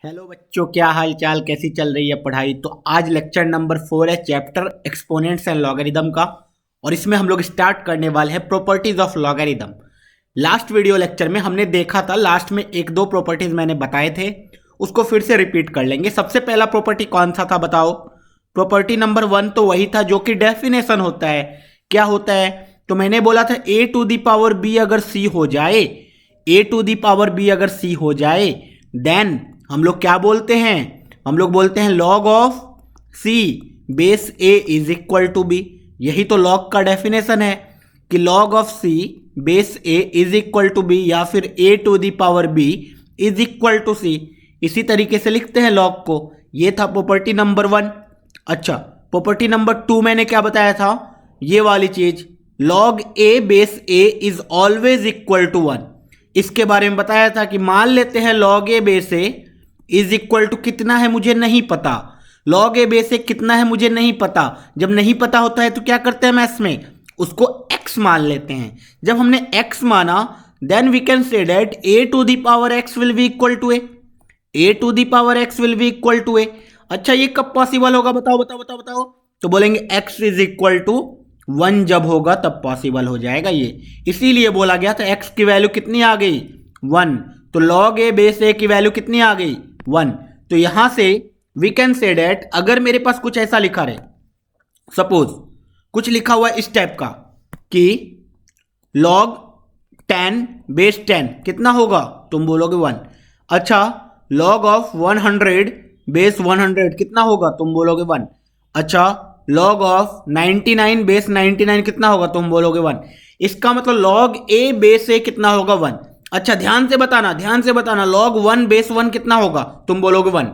Hello बच्चों, क्या हाल चाल, कैसी चल रही है पढ़ाई। तो आज लेक्चर नंबर 4 है, चैप्टर एक्सपोनेंट्स एंड लॉगरिदम का। और इसमें हम लोग स्टार्ट करने वाले हैं properties of logarithm. Last video lecture में हमने देखा था, लास्ट में एक दो प्रॉपर्टीज मैंने बताए थे, उसको फिर से रिपीट कर लेंगे। सबसे पहला प्रॉपर्टी कौन सा था बताओ। प्रॉपर्टी नंबर 1 तो वही था जो कि डेफिनेशन होता है। क्या होता है? तो मैंने बोला था a to the power b अगर c हो जाए, a to the power b अगर c हो जाए, देन हम लोग क्या बोलते हैं? हम लोग बोलते हैं log of c base a is equal to b। यही तो log का डेफिनेशन है कि log of c base a is equal to b, या फिर a to the power b is equal to c। इसी तरीके से लिखते हैं log को। ये था प्रॉपर्टी नंबर 1। अच्छा, प्रॉपर्टी नंबर 2 मैंने क्या बताया था? ये वाली चीज, log a base a is always equal to 1। इसके बारे में बताया था कि मान लेते हैं log a base a is equal to कितना है मुझे नहीं पता। log a बेस a कितना है मुझे नहीं पता। जब नहीं पता होता है तो क्या करते हैं मैथ्स में? उसको x मान लेते हैं। जब हमने x माना, then we can say that a to the power x will be equal to a to the power x will be equal to a। अच्छा, ये कब पॉसिबल होगा? बताओ बताओ बताओ बताओ। तो बोलेंगे x इज इक्वल टू 1 जब होगा तब पॉसिबल हो जाएगा ये। इसीलिए बोला गया था x की वैल्यू कितनी आ गई? 1। तो log a बेस a की वैल्यू कितनी आ गई? 1। तो यहां से वी कैन से डेट, अगर मेरे पास कुछ ऐसा लिखा रहे, सपोज कुछ लिखा हुआ इस टाइप का कि log 10 बेस 10 कितना होगा? तुम बोलोगे 1। अच्छा, log ऑफ 100 बेस 100 कितना होगा? तुम बोलोगे 1। अच्छा, log ऑफ 99 बेस 99 कितना होगा? तुम बोलोगे 1। इसका मतलब log a बेस a कितना होगा? 1। अच्छा, ध्यान से बताना, ध्यान से बताना, log 1 बेस 1 कितना होगा? तुम बोलोगे 1।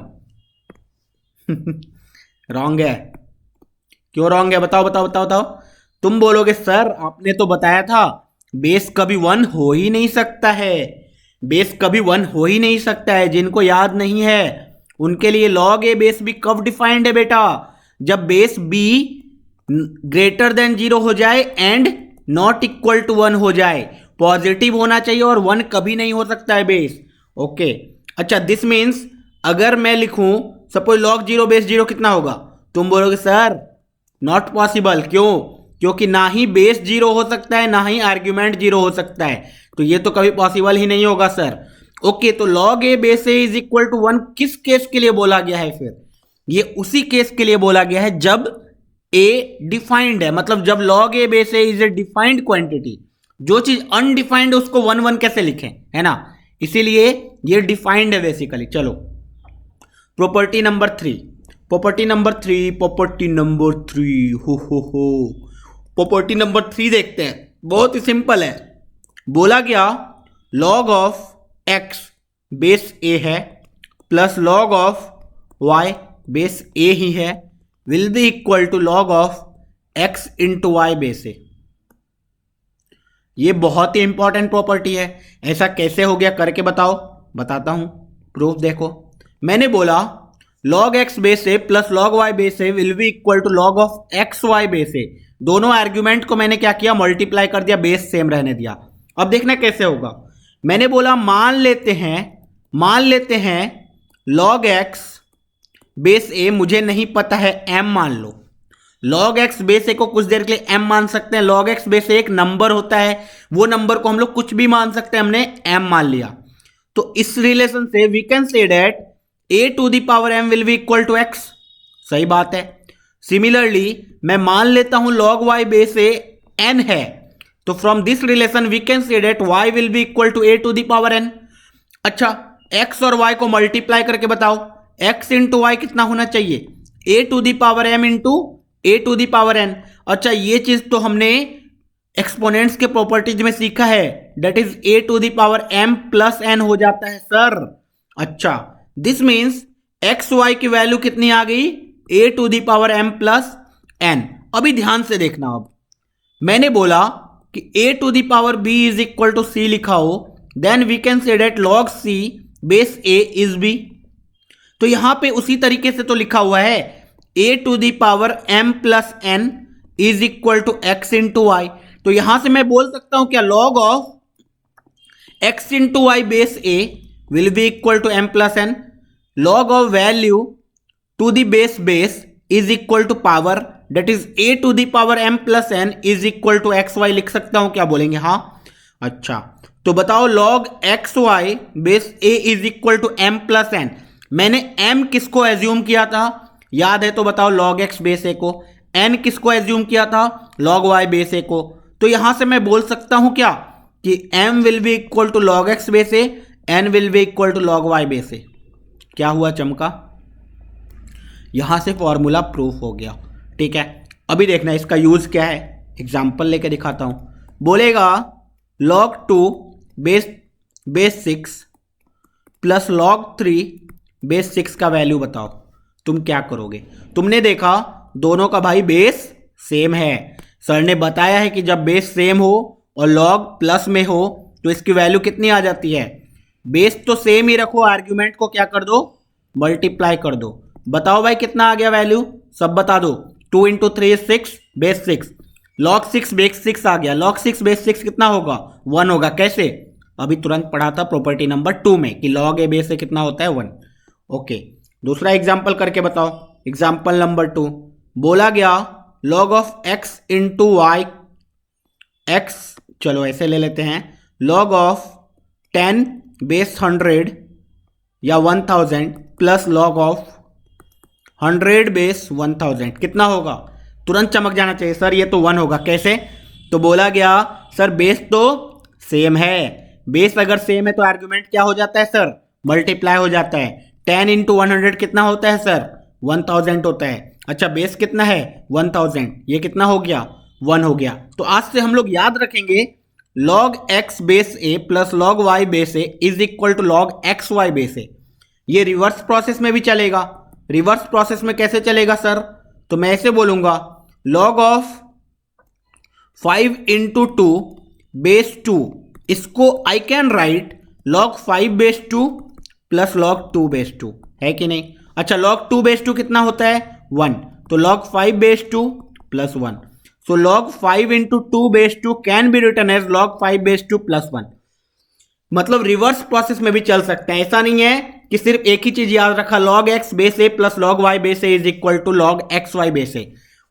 रॉन्ग है। क्यों रॉन्ग है? बताओ बताओ बताओ बताओ। तुम बोलोगे सर आपने तो बताया था बेस कभी 1 हो ही नहीं सकता है। बेस कभी 1 हो ही नहीं सकता है। जिनको याद नहीं है उनके लिए log a बेस b कब डिफाइंड है बेटा? जब बेस b ग्रेटर देन 0 हो जाए एंड नॉट इक्वल टू 1 हो जाए। पॉजिटिव होना चाहिए और 1 कभी नहीं हो सकता है बेस। ओके। अच्छा, दिस मीन्स अगर मैं लिखूं सपोज log 0 बेस 0 कितना होगा? तुम बोलोगे सर नॉट पॉसिबल। क्यों? क्योंकि ना ही बेस 0 हो सकता है ना ही आर्ग्यूमेंट 0 हो सकता है। तो ये तो कभी पॉसिबल ही नहीं होगा सर। ओके, तो log a base a is equal to 1 किस केस के लिए बोला गया है? फिर ये उसी केस के लिए बोला गया है जब a डिफाइंड है। मतलब जब log a base a is A defined quantity. जो चीज अनडिफाइंड है उसको 1 1 कैसे लिखें, है ना? इसीलिए ये डिफाइंड है बेसिकली। चलो, property number 3। Property number 3, property number 3, हो प्रॉपर्टी नंबर 3 देखते हैं। बहुत ही सिंपल है। बोला गया log of x base a है plus log of y base a ही है will be equal to log of x into y base a। ये बहुत ही इंपॉर्टेंट प्रॉपर्टी है। ऐसा कैसे हो गया करके बताओ। बताता हूं, प्रूफ देखो। मैंने बोला log x base a plus log y base a will be equal to log of x y base a। दोनों आर्ग्यूमेंट को मैंने क्या किया? मल्टीप्लाई कर दिया, बेस सेम रहने दिया। अब देखना कैसे होगा। मैंने बोला मान लेते हैं log x बेस a मुझे नहीं पता है, m मान लो। log x बेस a को कुछ देर के लिए m मान सकते हैं। log x बेस a एक नंबर होता है, वो नंबर को हम लोग कुछ भी मान सकते हैं। हमने m मान लिया। तो इस रिलेशन से we can say that a to the power m will be equal to x। सही बात है। सिमिलरली मैं मान लेता हूं log y base a n है, तो from this relation we can say that y will be equal to a to the power n। अच्छा, x और y को मल्टीप्लाई करके बताओ, x इंटू वाई कितना होना चाहिए? a to the power m into a to the power n। अच्छा, ये चीज तो हमने एक्सपोनेंट्स के प्रॉपर्टीज में सीखा है, that is a to the power m plus n हो जाता है सर। अच्छा, दिस मीन्स एक्स वाई की वैल्यू कितनी आ गई? a to the power m plus n। अभी ध्यान से देखना। अब मैंने बोला कि a to the power b is equal to c लिखा हो, then we can say that log c base a is b। तो यहां पे उसी तरीके से तो लिखा हुआ है a to the power m plus n is equal to x into y. तो यहां से मैं बोल सकता हूं क्या? log of x into y base a will be equal to m plus n। log of value to the base is equal to power, that is a to the power m plus n is equal to xy लिख सकता हूं क्या? बोलेंगे हाँ। अच्छा, तो बताओ log xy base a is equal to m plus n, मैंने m किसको एज्यूम किया था? याद है तो बताओ, log x बेस a को। n किसको एज्यूम किया था? log y बेस a को। तो यहां से मैं बोल सकता हूं क्या कि m will be equal to log x base a, n will be equal to log y base a। क्या हुआ चमका? यहां से फॉर्मूला प्रूफ हो गया। ठीक है, अभी देखना इसका यूज क्या है, एग्जाम्पल लेके दिखाता हूं। बोलेगा log 2 base 6 plus log 3 base 6 का वैल्यू बताओ। तुम क्या करोगे? तुमने देखा दोनों का भाई बेस सेम है। सर ने बताया है कि जब बेस सेम हो और लॉग प्लस में हो तो इसकी वैल्यू कितनी आ जाती है? बेस तो सेम ही रखो, आर्ग्यूमेंट को क्या कर दो? मल्टीप्लाई कर दो। बताओ भाई कितना आ गया वैल्यू, सब बता दो। 2 इंटू 3 6 बेस 6, log 6 बेस 6 आ गया। log 6 बेस 6 कितना होगा? 1 होगा। कैसे? अभी तुरंत पढ़ा था प्रॉपर्टी नंबर 2 में कि log ए बेस से कितना होता है? 1। ओके, दूसरा एग्जाम्पल करके बताओ। एग्जाम्पल नंबर 2 बोला गया log of x into y, x चलो ऐसे ले लेते हैं, log ऑफ 10 बेस 100 या 1000 प्लस log ऑफ 100 बेस 1000 कितना होगा? तुरंत चमक जाना चाहिए सर, ये तो 1 होगा। कैसे? तो बोला गया सर बेस तो सेम है, बेस अगर सेम है तो आर्ग्यूमेंट क्या हो जाता है सर? मल्टीप्लाई हो जाता है। 10 इंटू 100 कितना होता है सर? 1000 होता है। अच्छा, बेस कितना है? 1000, ये कितना हो गया? 1 हो गया। तो आज से हम लोग याद रखेंगे log x base a plus log y base a is equal to log x y base a। ये रिवर्स प्रोसेस में भी चलेगा। रिवर्स प्रोसेस में कैसे चलेगा सर? तो मैं ऐसे बोलूंगा log ऑफ 5 इंटू 2 बेस 2, इसको I can write log 5 base 2 plus log 2 base 2, है कि नहीं? अच्छा, log 2 बेस 2 कितना होता है? 1, तो log 5 base 2 plus 1, so log 5 into 2 base 2 can be written as log 5 base 2 plus 1। मतलब रिवर्स प्रोसेस में भी चल सकते हैं। ऐसा नहीं है कि सिर्फ एक ही चीज याद रखा, log x base a plus log y base a is equal to log x y base a।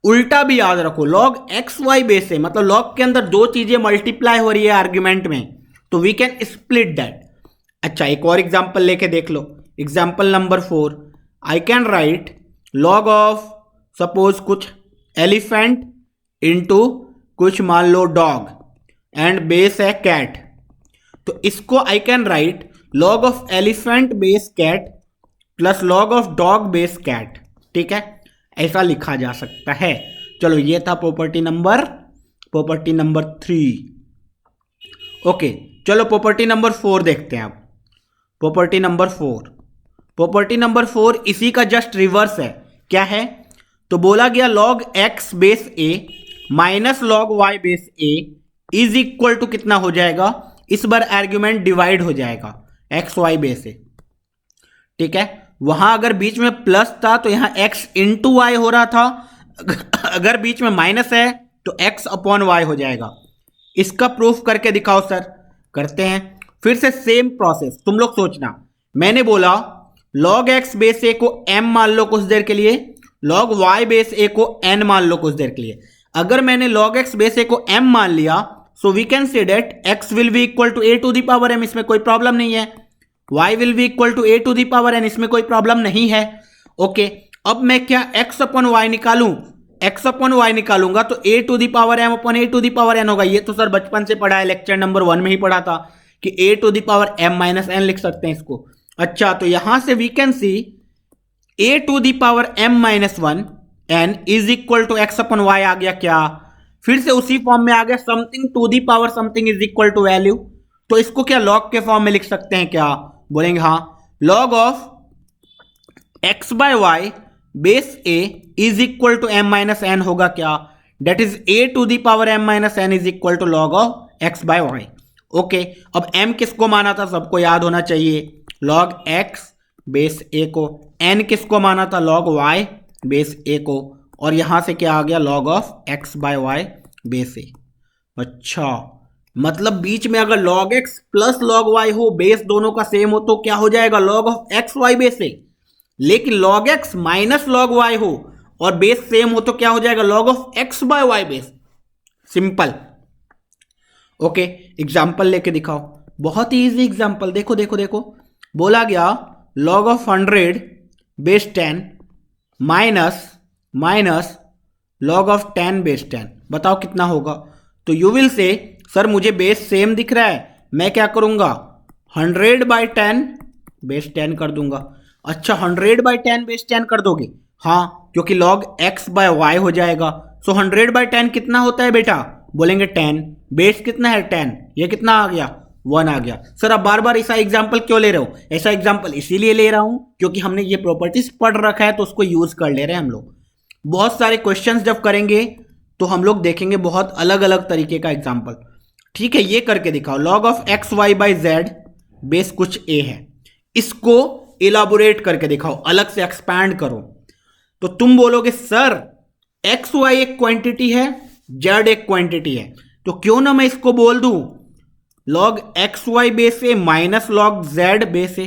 उल्टा भी याद रखो, log x y base a मतलब log के अंदर दो चीजें मल्टीप्लाई हो रही है आर्ग्यूमेंट में, तो वी कैन स्प्लिट दैट। अच्छा, एक और एग्जाम्पल लेके देख लो। Example number 4, I can write log of suppose कुछ एलिफेंट इंटू कुछ मान लो डॉग एंड बेस है कैट, तो इसको I can write log of elephant base cat plus log of dog base cat. ठीक है, ऐसा लिखा जा सकता है। चलो, ये था प्रॉपर्टी नंबर 3। ओके, चलो प्रॉपर्टी नंबर 4 देखते हैं अब। प्रॉपर्टी नंबर 4 इसी का जस्ट रिवर्स है। क्या है? तो बोला गया log x base a minus log y base a is equal to कितना हो जाएगा? इस बार आर्ग्यूमेंट डिवाइड हो जाएगा एक्स वाई बेस से। ठीक है, वहां अगर बीच में प्लस था तो यहां x इंटू वाई हो रहा था, अगर बीच में माइनस है तो x अपॉन वाई हो जाएगा। इसका प्रूफ करके दिखाओ सर। करते हैं, फिर से सेम प्रोसेस। तुम लोग सोचना, मैंने बोला log x बेस a को m मान लो कुछ देर के लिए, log y बेस a को n मान लो कुछ देर के लिए। अगर मैंने log x बेस a को m मान लिया, so we can say that x will be equal to a to the power m, इसमें कोई प्रॉब्लम नहीं है। y will be equal to a to the power n, इसमें कोई problem नहीं है। ओके, अब मैं क्या x अपॉन वाई निकालूं? x अपॉन वाई निकालूंगा तो a to the power m upon a to the power n होगा। ये तो सर बचपन से पढ़ा है, लेक्चर नंबर 1 में ही पढ़ा था कि a to the power m minus n लिख सकते हैं इसको। अच्छा, तो यहां से we can see a to the power m minus 1 n is equal to x upon Y आ गया। क्या? फिर से उसी फॉर्म में आ गया, something to the power something is equal to value. तो इसको क्या लॉग के फॉर्म में लिख सकते हैं क्या? बोलेंगे हाँ, log of x by Y base a is equal to m minus n होगा क्या? That is a to the power m minus n is equal to log of x by y. Okay, अब m किसको माना था? सबको याद होना चाहिए, log x बेस a को। n किसको माना था? log y बेस a को। और यहां से क्या आ गया? log of x by Y base a। अच्छा, मतलब बीच में अगर log x plus log y हो, बेस दोनों का सेम हो, तो क्या हो जाएगा? log of x y base a। लेकिन log x minus log y हो और बेस सेम हो तो क्या हो जाएगा, log of x by Y base. Simple. Okay, example लेके दिखाओ। बहुत ही इजी एग्जाम्पल, देखो देखो देखो। बोला गया log of 100 base 10 minus log of 10 base 10, बताओ कितना होगा। तो यू विल से सर मुझे बेस सेम दिख रहा है, मैं क्या करूंगा 100 बाई 10 बेस 10 कर दूंगा। अच्छा 100 बाई 10 बेस 10 कर दोगे, हाँ, क्योंकि log x बाय वाई हो जाएगा। सो 100 बाई 10 कितना होता है बेटा, बोलेंगे 10, बेस कितना है 10, ये कितना आ गया 1 आ गया। सर अब बार बार ऐसा एग्जाम्पल क्यों ले रहे हो, ऐसा एग्जाम्पल इसीलिए ले रहा हूं क्योंकि हमने ये प्रॉपर्टीज पढ़ रखा है तो उसको यूज कर ले रहे हैं हम लोग। बहुत सारे क्वेश्चंस जब करेंगे तो हम लोग देखेंगे बहुत अलग अलग तरीके का एग्जाम्पल। ठीक है, ये करके दिखाओ। log of x y by z base कुछ ए है, इसको इलाबोरेट करके दिखाओ, अलग से एक्सपैंड करो। तो तुम बोलोगे सर एक्स वाई एक क्वांटिटी है, जेड एक क्वांटिटी है, तो क्यों ना मैं इसको बोल दूं log x y base A minus log Z base ए।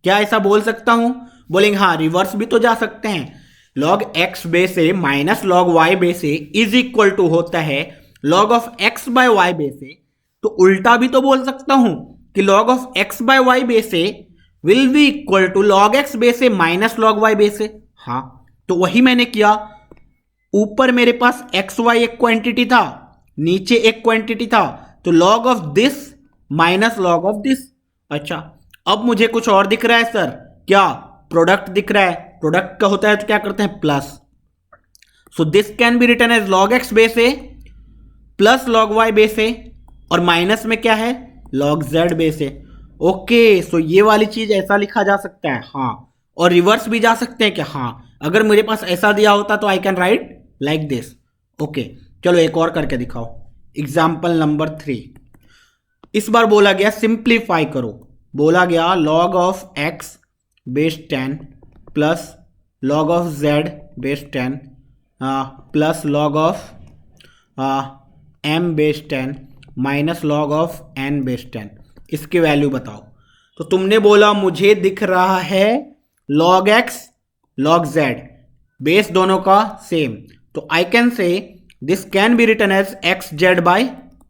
क्या ऐसा बोल सकता हूं, बोलेंगे हाँ, रिवर्स भी तो जा सकते हैं। log X base A minus log Y base A is equal to होता है log of X by Y base A. तो उल्टा भी तो बोल सकता हूं कि log of X by Y base A will be equal to log X base A minus log Y base A. हाँ, तो वही मैंने किया। ऊपर मेरे पास एक्स वाई एक क्वांटिटी था, नीचे एक क्वांटिटी था, तो log of this minus log of this. अच्छा, अब मुझे कुछ और दिख रहा है सर, क्या प्रोडक्ट दिख रहा है, प्रोडक्ट का होता है तो क्या करते हैं plus. So this can be written as log X base A plus log Y base A, और माइनस में क्या है log z base A. Okay, so ये वाली चीज ऐसा लिखा जा सकता है, हाँ, और रिवर्स भी जा सकते हैं क्या, हाँ, अगर मेरे पास ऐसा दिया होता तो I can right like this. Okay, चलो एक और करके दिखाओ। एग्जाम्पल नंबर 3, इस बार बोला गया सिंप्लीफाई करो। बोला गया log of x base 10 plus log of z base 10 plus log of m base 10 minus log of n base 10, इसकी वैल्यू बताओ। तो तुमने बोला मुझे दिख रहा है log x log z, base दोनों का सेम, तो I can say this can be written as x z by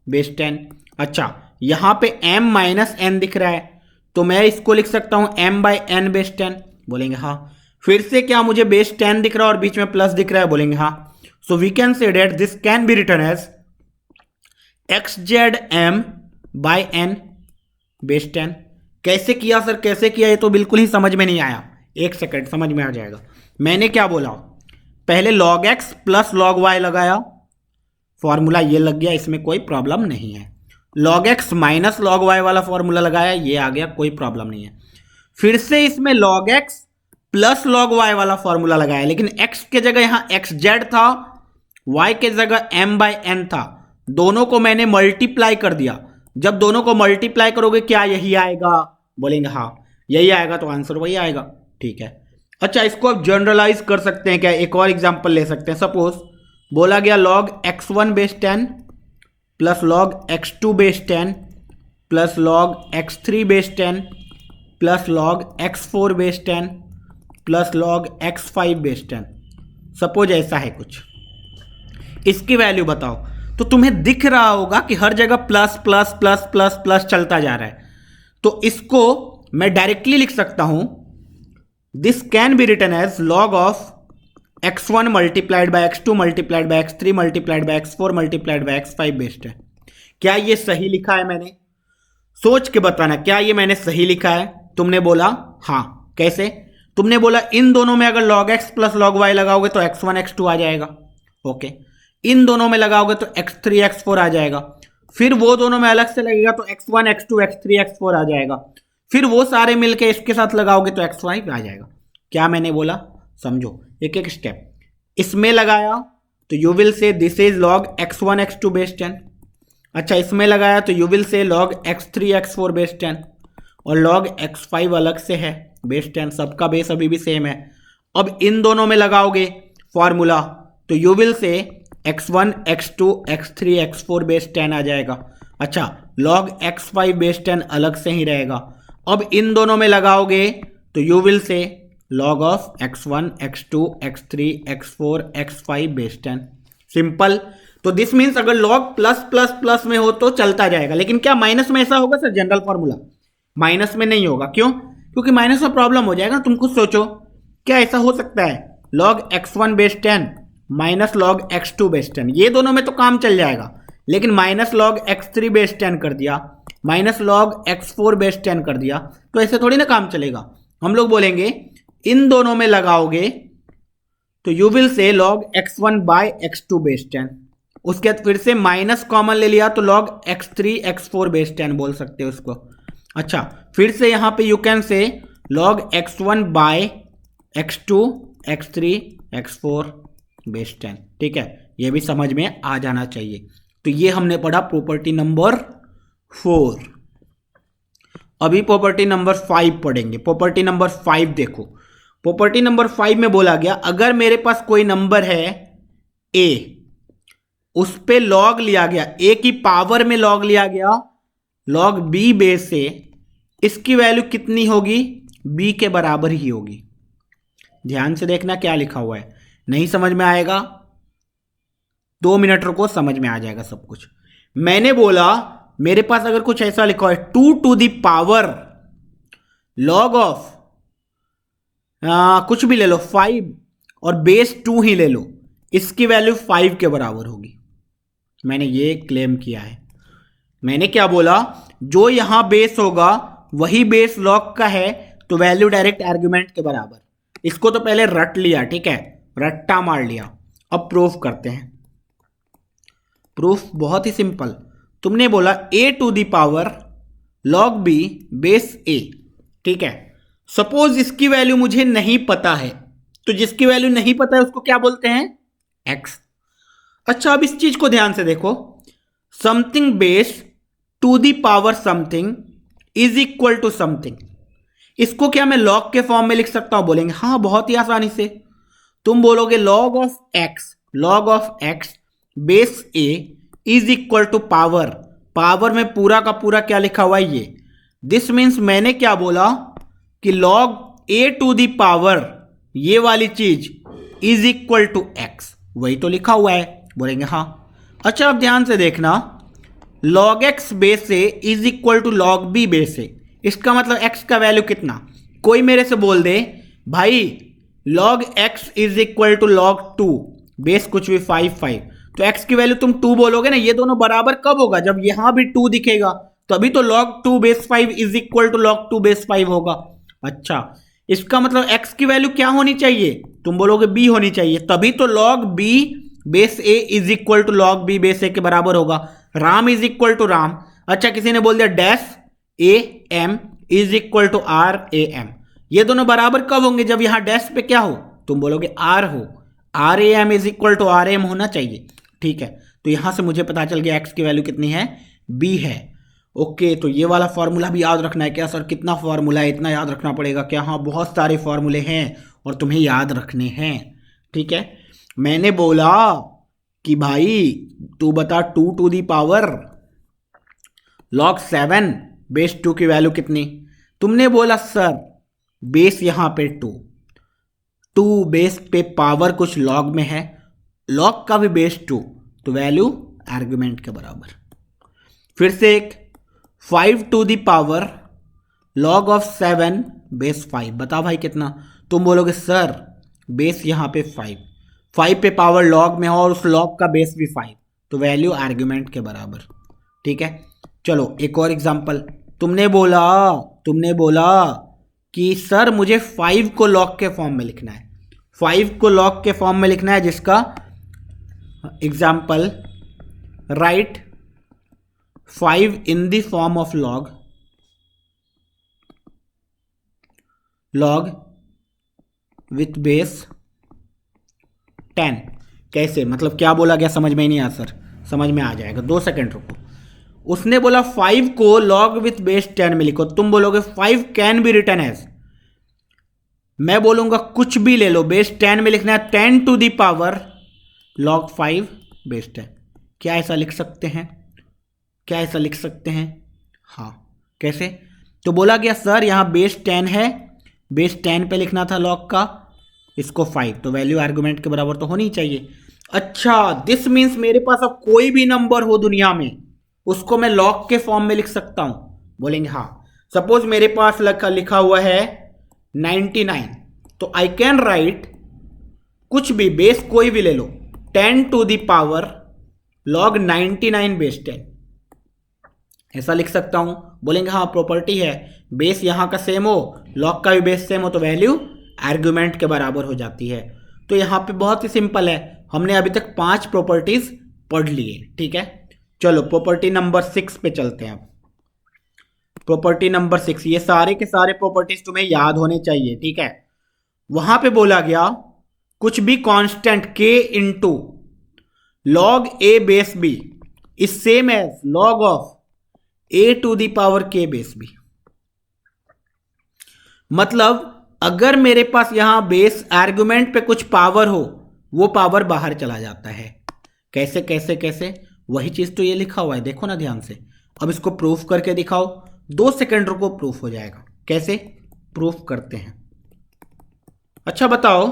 base 10। अच्छा, यहां पे m माइनस n दिख रहा है तो मैं इसको लिख सकता हूं m बाई n बेस 10, बोलेंगे हाँ। फिर से क्या मुझे बेस 10 दिख रहा है और बीच में प्लस दिख रहा है, बोलेंगे हाँ। So we can say that this can be written as x z m by n base 10। कैसे किया सर, कैसे किया, ये तो बिल्कुल ही समझ में नहीं आया। एक सेकंड, समझ में आ जाएगा। मैंने क्या बोला, पहले log x plus log y लगाया, फॉर्मूला ये लग गया, इसमें कोई प्रॉब्लम नहीं है। log x minus log y वाला फॉर्मूला लगाया, ये आ गया, कोई प्रॉब्लम नहीं है। फिर से इसमें log x plus log y वाला फॉर्मूला लगाया, लेकिन x के जगह यहां एक्स जेड था, y के जगह m बाई n था, दोनों को मैंने मल्टीप्लाई कर दिया। जब दोनों को मल्टीप्लाई करोगे क्या यही आएगा, बोलेंगे हाँ यही आएगा, तो आंसर वही आएगा। ठीक है, अच्छा, इसको आप जनरलाइज कर सकते हैं क्या, एक और एग्जांपल ले सकते हैं। सपोज बोला गया log x1 base 10 plus log x2 base 10 plus log x3 base 10 plus log x4 base 10 plus log x5 base 10। Suppose ऐसा है कुछ, इसकी वैल्यू बताओ। तो तुम्हें दिख रहा होगा कि हर जगह plus plus plus plus plus चलता जा रहा है, तो इसको मैं डायरेक्टली लिख सकता हूं, this can be written as log of x1 multiplied by x2 multiplied by x3 multiplied by x4 multiplied by x5 base 10। क्या ये सही लिखा है मैंने, सोच के बताना, क्या ये मैंने सही लिखा है। तुमने बोला हाँ, कैसे, तुमने बोला इन दोनों में अगर log x plus log y लगाओगे तो x1 x2 आ जाएगा। ओके, इन दोनों में लगाओगे तो x3 x4 आ जाएगा, फिर वो दोनों में अलग से लगेगा तो x1 x2 x3 x4 आ जाएगा, फिर वो सारे मिलके इसके साथ लगाओगे तो x5 आ जाएगा। क्या मैंने बोला, समझो एक एक स्टेप। इसमें लगाया तो you will say this is log x1 x2 base 10। अच्छा, इसमें लगाया तो you will say log x3 x4 base 10, और log x5 अलग से है बेस 10, सबका बेस अभी भी सेम है। अब इन दोनों में लगाओगे फॉर्मूला तो यू विल से x1 x2 x3 x4 base 10 आ जाएगा। अच्छा, log x5 बेस 10 अलग से ही रहेगा। अब इन दोनों में लगाओगे तो you will say log of x1 x2 x3 x4 x5 base 10। Simple. तो दिस मीन्स अगर log प्लस प्लस प्लस में हो तो चलता जाएगा, लेकिन क्या माइनस में ऐसा होगा सर? जनरल फॉर्मूला माइनस में नहीं होगा। क्यों? क्योंकि माइनस में प्रॉब्लम हो जाएगा। तुम खुद सोचो, क्या ऐसा हो सकता है log x1 base 10 minus log x2 base 10? ये दोनों में तो काम चल जाएगा, लेकिन माइनस log x3 बेस 10 कर दिया, माइनस log x4 बेस 10 कर दिया, तो ऐसे थोड़ी ना काम चलेगा। हम लोग बोलेंगे इन दोनों में लगाओगे तो you will say log x1 by x2 base 10। उसके बाद फिर से माइनस कॉमन ले लिया तो log x3 x4 बेस 10 बोल सकते हो उसको। अच्छा, फिर से यहां पे you can say log x1 by x2 x3 x4 base 10। ठीक है, ये भी समझ में आ जाना चाहिए। तो ये हमने पढ़ा प्रॉपर्टी नंबर 4। अभी प्रॉपर्टी नंबर 5 पढ़ेंगे। प्रॉपर्टी नंबर 5 देखो, प्रॉपर्टी नंबर 5 में बोला गया अगर मेरे पास कोई नंबर है a, उस पे लॉग लिया गया, a की पावर में लॉग लिया गया log b बेस से, इसकी वैल्यू कितनी होगी? b के बराबर ही होगी। ध्यान से देखना क्या लिखा हुआ है, नहीं समझ में आएगा 2 मिनट रुको, समझ में आ जाएगा सब कुछ। मैंने बोला मेरे पास अगर कुछ ऐसा लिखा है 2 to the power log of कुछ भी ले लो 5 और बेस 2 ही ले लो, इसकी वैल्यू 5 के बराबर होगी। मैंने ये क्लेम किया है। मैंने क्या बोला? जो यहां बेस होगा वही बेस log का है, तो वैल्यू डायरेक्ट आर्ग्यूमेंट के बराबर। इसको तो पहले रट लिया, ठीक है, रट्टा मार लिया। अब प्रूफ करते हैं। प्रूफ बहुत ही सिंपल। तुमने बोला a to the power log b base a, ठीक है। सपोज इसकी वैल्यू मुझे नहीं पता है, तो जिसकी वैल्यू नहीं पता है उसको क्या बोलते हैं? x। अच्छा, अब इस चीज को ध्यान से देखो, something base to the power something is equal to something, इसको क्या मैं log के फॉर्म में लिख सकता हूं? बोलेंगे हाँ, बहुत ही आसानी से। तुम बोलोगे log of x base a is equal to power, power में पूरा का पूरा क्या लिखा हुआ है? ये। दिस मीन्स मैंने क्या बोला कि log a to the power ये वाली चीज इज इक्वल टू x, वही तो लिखा हुआ है। बोलेंगे हाँ। अच्छा, अब ध्यान से देखना, log x base a is equal to log b base a, इसका मतलब x का वैल्यू कितना? कोई मेरे से बोल दे भाई log x is equal to log 2 base कुछ भी 5, तो x की वैल्यू तुम 2 बोलोगे ना। ये दोनों बराबर कब होगा? जब यहां भी 2 दिखेगा, तभी तो log 2 base 5 is equal to log 2 base 5 होगा। अच्छा, इसका मतलब x की वैल्यू क्या होनी चाहिए? तुम बोलोगे b होनी चाहिए, तभी तो log b base a is equal to log b base a के बराबर होगा। Ram is equal to Ram. अच्छा, किसी ने बोल दिया dash a m is equal to r a m, ये दोनों बराबर कब होंगे? जब यहां डैश पे क्या हो? तुम बोलोगे r हो। r a m is equal to r m होना चाहिए, ठीक है। तो यहां से मुझे पता चल गया x की वैल्यू कितनी है? b है। ओके, तो ये वाला फॉर्मूला भी याद रखना है क्या सर? कितना फॉर्मूला है, इतना याद रखना पड़ेगा क्या? हाँ, बहुत सारे फॉर्मूले हैं और तुम्हें याद रखने हैं, ठीक है। मैंने बोला कि भाई तू बता 2 to the power log 7 base 2 की वैल्यू कितनी? तुमने बोला सर बेस यहां पे 2 बेस पे पावर कुछ log में है, log का भी बेस 2, तो वैल्यू आर्गुमेंट के बराबर। फिर से एक 5 to the power log of 7 base 5, बता भाई कितना? तुम बोलोगे सर बेस यहां पे 5 पे पावर log में हो और उस log का बेस भी 5, तो वैल्यू आर्गुमेंट के बराबर, ठीक है। चलो एक और एग्जांपल। तुमने बोला कि सर मुझे 5 को log के फॉर्म में लिखना है, 5 को log के फॉर्म में लिखना है, जिसका example right 5 in the form of log with base 10। कैसे? मतलब क्या बोला गया समझ में ही नहीं आया सर। समझ में आ जाएगा, 2 सेकंड रुको। उसने बोला 5 को log विथ बेस 10 में लिखो। तुम बोलोगे 5 कैन बी रिटन एज, मैं बोलूंगा कुछ भी ले लो, बेस 10 में लिखना है 10 to the power log 5 base 10। क्या ऐसा लिख सकते हैं? हाँ, कैसे? तो बोला गया सर यहां बेस 10 है, बेस 10 पे लिखना था लॉग का, इसको 5, तो वैल्यू आर्गुमेंट के बराबर तो होनी चाहिए। अच्छा, दिस मीन्स मेरे पास अब कोई भी नंबर हो दुनिया में उसको मैं लॉग के फॉर्म में लिख सकता हूं। बोलेंगे हाँ। सपोज मेरे पास लिखा हुआ है 99, तो आई कैन राइट कुछ भी, बेस कोई भी ले लो, 10 to the power log 99 base 10, ऐसा लिख सकता हूं। बोलेंगे हाँ प्रॉपर्टी है, बेस यहां का सेम हो, लॉग का भी बेस सेम हो, तो वैल्यू आर्गुमेंट के बराबर हो जाती है। तो यहां पे बहुत ही सिंपल है, हमने अभी तक 5 प्रॉपर्टीज पढ़ लिए। ठीक है, चलो प्रॉपर्टी नंबर 6 पे चलते हैं। प्रॉपर्टी नंबर 6, ये सारे के सारे प्रॉपर्टीज तुम्हें याद होने चाहिए। ठीक है, वहां पे बोला गया कुछ भी constant k into log a base b is same as log of a to the power k base b। मतलब अगर मेरे पास यहां बेस आर्गुमेंट पे कुछ पावर हो, वो पावर बाहर चला जाता है। कैसे कैसे कैसे, वही चीज तो ये लिखा हुआ है, देखो ना ध्यान से। अब इसको प्रूफ करके दिखाओ, 2 सेकंड रुको, प्रूफ हो जाएगा। कैसे प्रूफ करते हैं? अच्छा बताओ,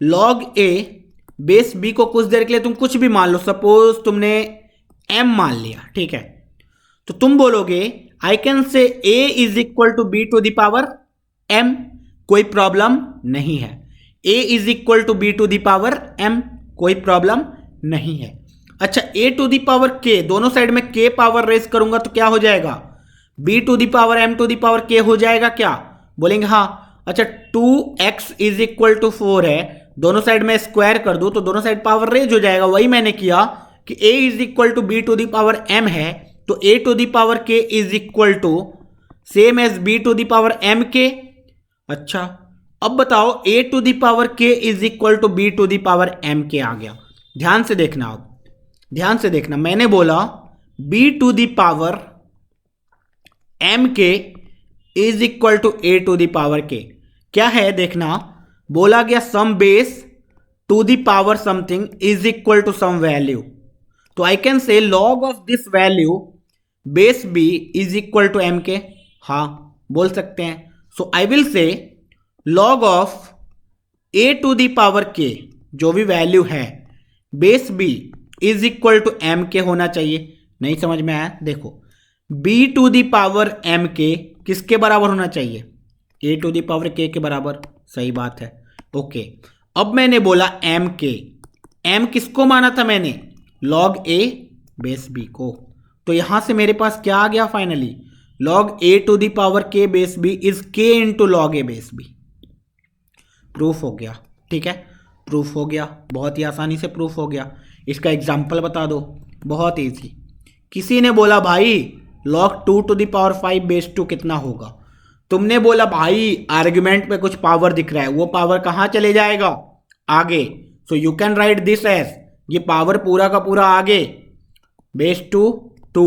लॉग a बेस b को कुछ देर के लिए तुम कुछ भी मान लो, सपोज तुमने m मान लिया। ठीक है, तो तुम बोलोगे I can say a is equal to b to the power m, कोई प्रॉब्लम नहीं है। a is equal to b to the power m, कोई प्रॉब्लम नहीं है। अच्छा, a to the power k, दोनों साइड में k पावर रेज करूंगा तो क्या हो जाएगा? b to the power m to the power k हो जाएगा क्या? बोलेंगे हाँ। अच्छा, 2x इज इक्वल टू 4 है, दोनों साइड में स्क्वायर कर दूं तो दोनों साइड पावर रेज हो जाएगा। वही मैंने किया कि a is equal to b to the power m है, तो a to the power k is equal to same as b to the power m k। अच्छा, अब बताओ a to the power k is equal to b to the power m k आ गया। ध्यान से देखना, अब ध्यान से देखना, मैंने बोला b to the power m k is equal to a to the power k। क्या है देखना, बोला गया some base to the power something is equal to some value, तो I can say log of this value base b is equal to m k। हाँ बोल सकते हैं। So I will say log of a to the power k, जो भी value है, base b is equal to m k होना चाहिए। नहीं समझ में आया? देखो, b to the power m k किसके बराबर होना चाहिए? a to the power k के बराबर। सही बात है, ओके। अब मैंने बोला m k, m किसको माना था मैंने? log a बेस b को। तो यहां से मेरे पास क्या आ गया finally? log a to the power k base b is k into log a base b। Proof हो गया। ठीक है, प्रूफ हो गया, बहुत ही आसानी से प्रूफ हो गया। इसका एग्जाम्पल बता दो, बहुत ईजी। किसी ने बोला भाई log 2 to the power 5 base 2 कितना होगा? तुमने बोला भाई आर्गुमेंट पे कुछ पावर दिख रहा है, वो पावर कहाँ चले जाएगा? आगे। So you can write this as, ये पावर पूरा का पूरा आगे, बेस 2 2,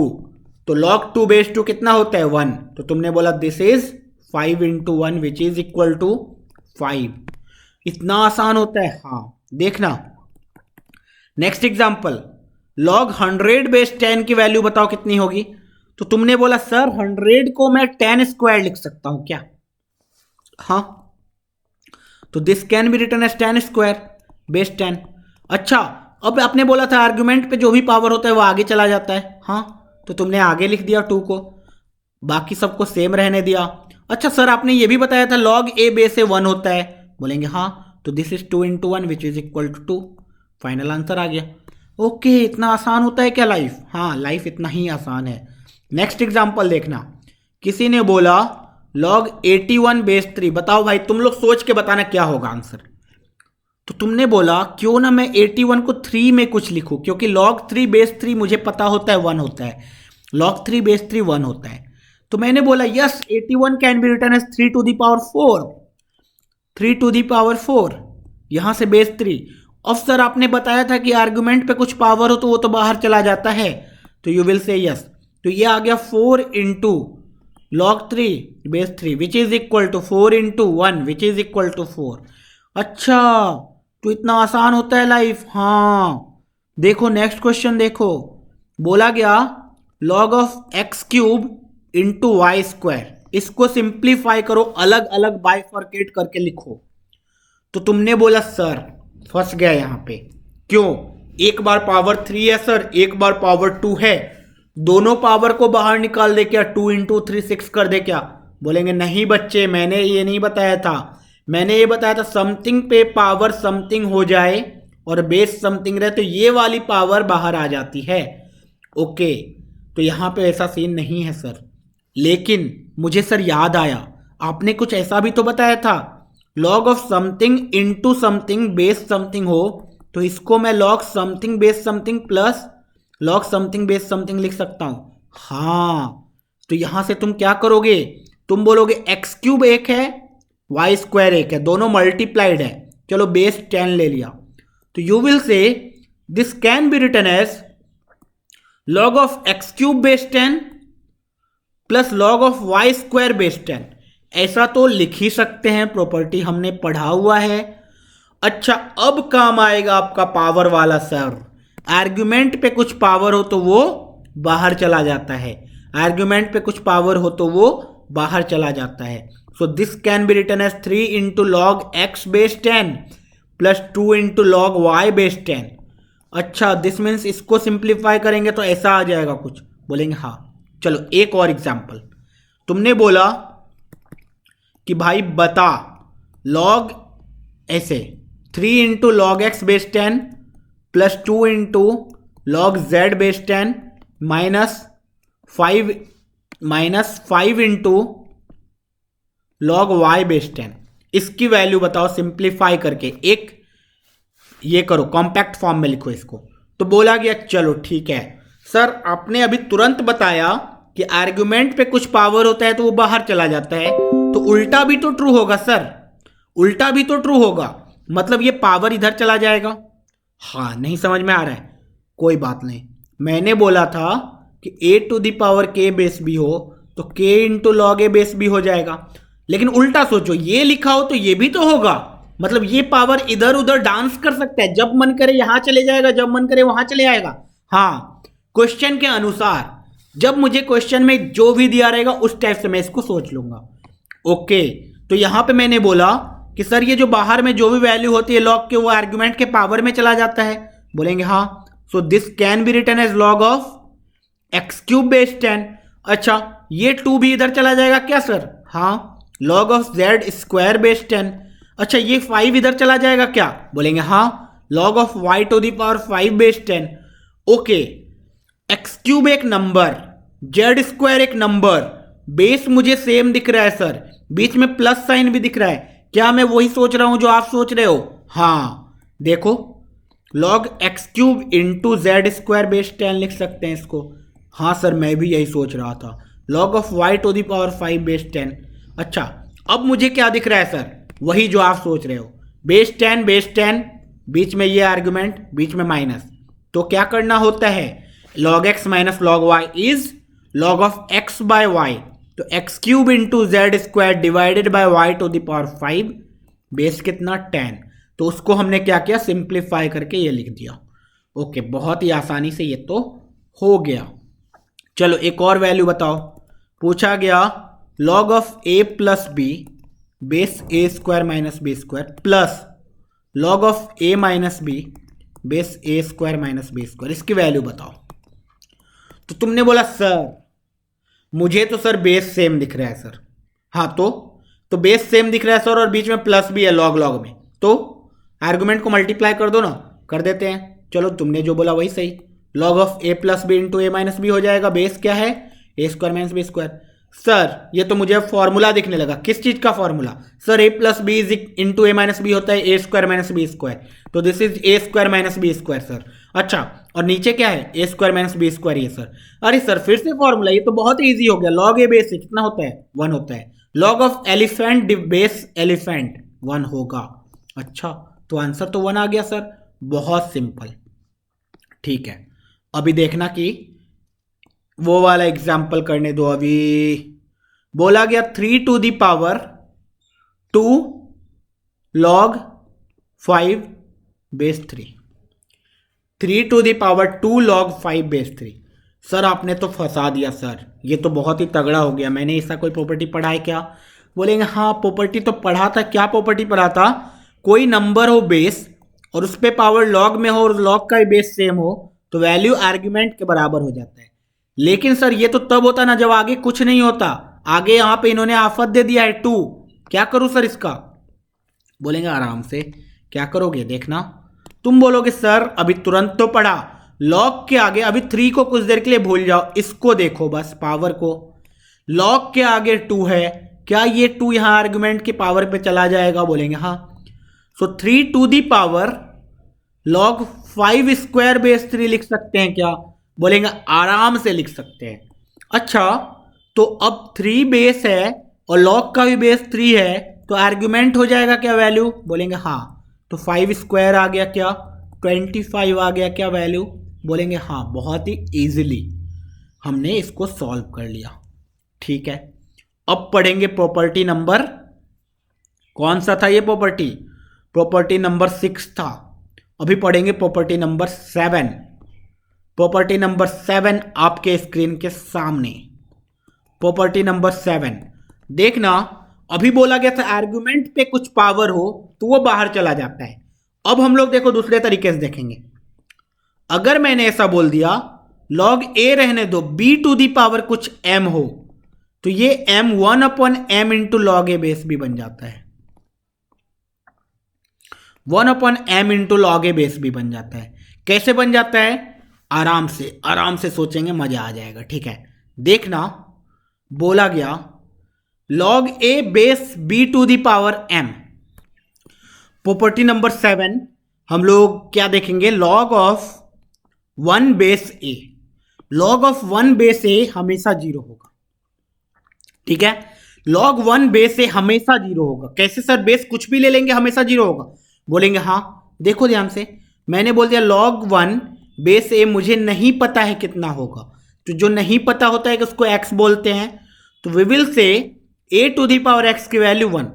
तो log 2 बेस 2 कितना होता है? 1। तो तुमने बोला this is 5 into 1 which is equal to 5। इतना आसान होता है। हाँ देखना, नेक्स्ट एग्जांपल, log 100 बेस 10 की वैल्यू बताओ कितनी होगी? तो तुमने बोला सर 100 को मैं 10 स्क्वायर लिख सकता हूं क्या? हाँ, तो this can be written as 10 square base 10। अच्छा, अब आपने बोला था आर्गुमेंट पे जो भी पावर होता है वो आगे चला जाता है। हाँ, तो तुमने आगे लिख दिया 2 को, बाकी सबको सेम रहने दिया। अच्छा सर, आपने ये भी बताया था log a बेस से 1 होता है। बोलेंगे हाँ, तो this is 2 into 1 which is equal to 2। Final answer आ गया। ओके, इतना आसान होता है क्या लाइफ? हाँ, लाइफ इतना ही आसान है। नेक्स्ट एग्जांपल देखना, किसी ने बोला log 81 बेस 3। बताओ भाई, तुम लोग सोच के बताना क्या होगा आंसर। तो तुमने बोला क्यों ना मैं 81 को 3 में कुछ लिखूं, क्योंकि log 3 बेस 3 मुझे पता होता है 1 होता है, log 3 बेस 3 1 होता है। तो मैंने बोला yes, 81 can be written as 3 to the power 4, 3 to the power 4, यहां से बेस 3। अब सर आपने बताया था कि आर्गुमेंट पे कुछ पावर हो तो वो तो बाहर चला जाता है, तो यू विल से यस। तो ये आ गया 4 into log 3 base 3 which is equal to 4 into 1 which is equal to 4। अच्छा, तो इतना आसान होता है लाइफ। हाँ देखो, नेक्स्ट क्वेश्चन देखो, बोला गया log of x cube into y square. इसको सिंप्लीफाई करो, अलग अलग बाइफर्केट करके लिखो। तो तुमने बोला सर फंस गया यहां पे, क्यों? एक बार पावर 3 है सर, एक बार पावर 2 है, दोनों पावर को बाहर निकाल दे क्या? 2 इंटू 3 6 कर दे क्या? बोलेंगे नहीं बच्चे, मैंने ये नहीं बताया था। मैंने ये बताया था समथिंग पे पावर समथिंग हो जाए और बेस समथिंग रहे तो ये वाली पावर बाहर आ जाती है। ओके, तो यहां पे ऐसा सीन नहीं है सर। लेकिन मुझे सर याद आया, आपने कुछ ऐसा भी तो बताया था, log of something into something base something हो, तो इसको मैं log something base something plus log something base something लिख सकता हूं। हाँ, तो यहां से तुम क्या करोगे? तुम बोलोगे एक्स क्यूब एक है, वाई स्क्वायर एक है, दोनों मल्टीप्लाइड है, चलो बेस 10 ले लिया, तो you will say this can be written as log of x cube base 10 plus log of y square base 10। ऐसा तो लिख ही सकते हैं, प्रॉपर्टी हमने पढ़ा हुआ है। अच्छा, अब काम आएगा आपका पावर वाला सर। आर्ग्यूमेंट पे कुछ पावर हो तो वो बाहर चला जाता है, आर्ग्यूमेंट पे कुछ पावर हो तो वो बाहर चला जाता है। So this can be written as 3 into log x base 10 plus 2 into log y base 10। अच्छा, दिस मीन्स इसको सिंप्लीफाई करेंगे तो ऐसा आ जाएगा कुछ। बोलेंगे हाँ। चलो एक और एग्जांपल। तुमने बोला कि भाई बता लॉग ऐसे 3 into log x base 10 plus 2 into log z base 10 minus 5 into log y base 10। इसकी वैल्यू बताओ सिंप्लीफाई करके। एक ये करो, कॉम्पैक्ट फॉर्म में लिखो इसको। तो बोला गया चलो ठीक है सर, आपने अभी तुरंत बताया कि आर्ग्यूमेंट पे कुछ पावर होता है तो वो बाहर चला जाता है, तो उल्टा भी तो ट्रू होगा सर, उल्टा भी तो ट्रू होगा, मतलब ये पावर इधर चला जाएगा। हाँ, नहीं समझ में आ रहा है? कोई बात नहीं, मैंने बोला था कि a to the power k base भी हो तो k into log a base भी हो जाएगा, लेकिन उल्टा सोचो, ये लिखा हो तो ये भी तो होगा, मतलब ये पावर इधर उधर डांस कर सकता है, जब मन करे यहां चले जाएगा, जब मन करे वहां चले आएगा। हाँ, क्वेश्चन के अनुसार, जब मुझे क्वेश्चन में जो भी दिया रहेगा उस टाइप से मैं इसको सोच लूंगा। ओके, तो यहां पे मैंने बोला कि सर ये जो बाहर में जो भी वैल्यू होती है लॉग के, वो आर्ग्यूमेंट के पावर में चला जाता है। बोलेंगे हाँ, so this can be written as log of x cube base 10। अच्छा, ये 2 भी इधर चला जाएगा क्या सर? हाँ, log of Z square base 10। अच्छा, ये 5 इधर चला जाएगा क्या? बोलेंगे हाँ, log of y to the power 5 base 10। Okay, x cube एक नंबर, जेड स्क्वायर एक नंबर, बेस मुझे सेम दिख रहा है सर, बीच में प्लस साइन भी दिख रहा है, क्या मैं वही सोच रहा हूं जो आप सोच रहे हो? हाँ, देखो log x cube into Z square base 10 लिख सकते हैं इसको। हाँ सर, मैं भी यही सोच रहा था, log of y to the power 5 base 10। अच्छा, अब मुझे क्या दिख रहा है सर? वही जो आप सोच रहे हो, बेस 10 बीच में ये आर्गुमेंट, बीच में माइनस, तो क्या करना होता है? Log X minus log Y is log of X by Y, तो X cube into Z square divided by Y to the power 5 base कितना 10। तो उसको हमने क्या किया? सिंप्लीफाई करके ये लिख दिया। ओके, बहुत ही आसानी से ये तो हो गया। चलो एक और वैल्यू बताओ। पूछा गया log of A plus b base a square minus B square plus log of a minus b base a square minus B square, इसकी वैल्यू बताओ। तो तुमने बोला सर मुझे तो सर बेस सेम दिख रहा है सर। हाँ, तो बेस सेम दिख रहा है सर और बीच में प्लस भी है लॉग लॉग में, तो आर्गुमेंट को मल्टीप्लाई कर दो ना। कर देते हैं, चलो तुमने जो बोला वही सही, log of A plus B into A minus B हो जाएगा। बेस क्या है? A square minus B square. Sir ये तो मुझे फॉर्मूला दिखने लगा। किस चीज का formula? Sir A plus B is into A minus B होता है A square minus B square, तो this is A square minus B square sir. अच्छा, और नीचे क्या है? A square minus B square ये सर। अरे सर फिर से फॉर्मूला, ये तो बहुत ईजी हो गया। लॉग ए बेस कितना होता है? 1 होता है। Log of elephant base elephant 1 होगा। अच्छा, तो आंसर तो 1 आ गया सर, बहुत सिंपल। ठीक है, अभी देखना कि वो वाला एग्जाम्पल करने दो। अभी बोला गया 3 टू द पावर 2 लॉग 5 बेस 3, 3 टू द पावर 2 लॉग 5 बेस 3। सर आपने तो फंसा दिया सर, ये तो बहुत ही तगड़ा हो गया, मैंने ऐसा कोई प्रॉपर्टी पढ़ा है क्या? बोलेंगे हाँ प्रॉपर्टी तो पढ़ा था। क्या प्रॉपर्टी पढ़ा था? कोई नंबर हो बेस और उस पर पावर लॉग में हो और लॉग का बेस सेम हो तो वैल्यू आर्ग्यूमेंट के बराबर हो जाता है। लेकिन सर ये तो तब होता ना जब आगे कुछ नहीं होता, आगे यहां पे इन्होंने आफत दे दिया है 2, क्या करूं सर इसका? बोलेंगे आराम से, क्या करोगे देखना। तुम बोलोगे सर अभी तुरंत तो पढ़ा, लॉग के आगे अभी 3 को कुछ देर के लिए भूल जाओ, इसको देखो बस पावर को। लॉग के आगे 2 है, क्या ये 2 यहां आर्गुमेंट के पावर पे चला जाएगा? बोलेंगे हाँ। So 3 to the power log 5 square base 3 लिख सकते हैं क्या? बोलेंगे आराम से लिख सकते हैं। अच्छा तो अब 3 बेस है और लॉग का भी बेस 3 है तो आर्ग्यूमेंट हो जाएगा क्या वैल्यू? बोलेंगे हाँ। तो 5 स्क्वायर आ गया क्या? 25 आ गया क्या वैल्यू? बोलेंगे हाँ। बहुत ही इजीली हमने इसको सॉल्व कर लिया। ठीक है, अब पढ़ेंगे प्रॉपर्टी नंबर, कौन सा था ये प्रॉपर्टी? प्रॉपर्टी नंबर 6 था। अभी पढ़ेंगे प्रॉपर्टी नंबर 7। प्रॉपर्टी नंबर 7 आपके स्क्रीन के सामने। प्रॉपर्टी नंबर 7 देखना, अभी बोला गया था आर्गुमेंट पे कुछ पावर हो तो वो बाहर चला जाता है। अब हम लोग देखो दूसरे तरीके से देखेंगे। अगर मैंने ऐसा बोल दिया लॉग ए रहने दो बी टू दी पावर कुछ एम हो तो ये M 1/m into log a base भी बन जाता है। 1/m into log a base भी बन जाता है। कैसे बन जाता है? आराम से सोचेंगे, मजा आ जाएगा। ठीक है, देखना बोला गया log a base b to the power m. Property number 7 हम लोग क्या देखेंगे? Log of 1 base a. Log of 1 base a हमेशा 0 होगा। ठीक है, लॉग 1 बेस ए हमेशा 0 होगा। कैसे सर? बेस कुछ भी ले लेंगे हमेशा 0 होगा? बोलेंगे हाँ। देखो ध्यान से, मैंने बोल दिया लॉग 1 बेस ए मुझे नहीं पता है कितना होगा, तो जो नहीं पता होता है कि उसको x बोलते हैं, तो we will say a to the power x की वैल्यू 1।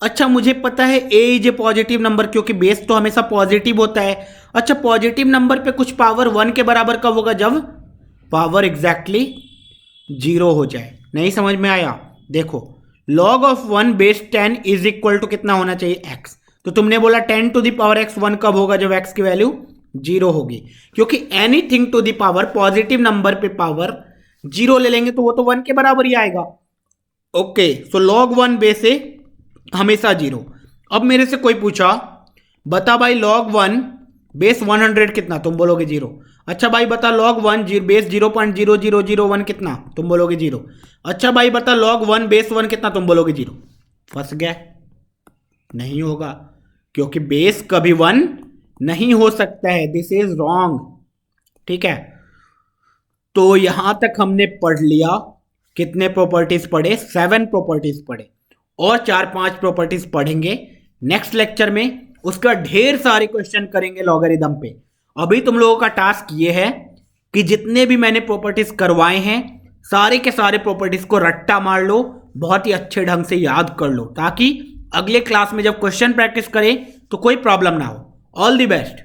अच्छा मुझे पता है a is a positive number क्योंकि बेस तो हमेशा पॉजिटिव होता है। अच्छा पॉजिटिव नंबर पे कुछ पावर 1 के बराबर कब होगा? जब पावर एग्जैक्टली 0 हो जाए। नहीं समझ में आया? देखो log of 1 base 10 is equal to कितना होना चाहिए? x। तो तुमने बोला 10 टू दी पावर x 1 कब होगा? जब x की वैल्यू 0 होगी, क्योंकि anything to the power positive number पे पावर 0 ले लेंगे तो वो तो 1 के बराबर ही आएगा। Okay, so log 1 base a हमेशा 0। अब मेरे से कोई पूछा बता भाई लॉग 1 बेस 100 कितना? तुम बोलोगे 0। अच्छा भाई बता लॉग 1 बेस 0.0001 कितना? तुम बोलोगे 0। अच्छा भाई बता लॉग 1 बेस 1 कितना? तुम बोलोगे 0। फंस गया? नहीं होगा, क्योंकि बेस कभी 1 नहीं हो सकता है। This is wrong. ठीक है, तो यहां तक हमने पढ़ लिया। कितने प्रॉपर्टीज पढ़े? 7 प्रॉपर्टीज पढ़े और 4-5 प्रॉपर्टीज पढ़ेंगे नेक्स्ट लेक्चर में। उसका ढेर सारे क्वेश्चन करेंगे लॉगरिदम पे। अभी तुम लोगों का टास्क ये है कि जितने भी मैंने प्रॉपर्टीज करवाए हैं सारे के सारे प्रॉपर्टीज को रट्टा मार लो, बहुत ही अच्छे ढंग से याद कर लो, ताकि अगले क्लास में जब क्वेश्चन प्रैक्टिस करें तो कोई प्रॉब्लम ना हो। All the best.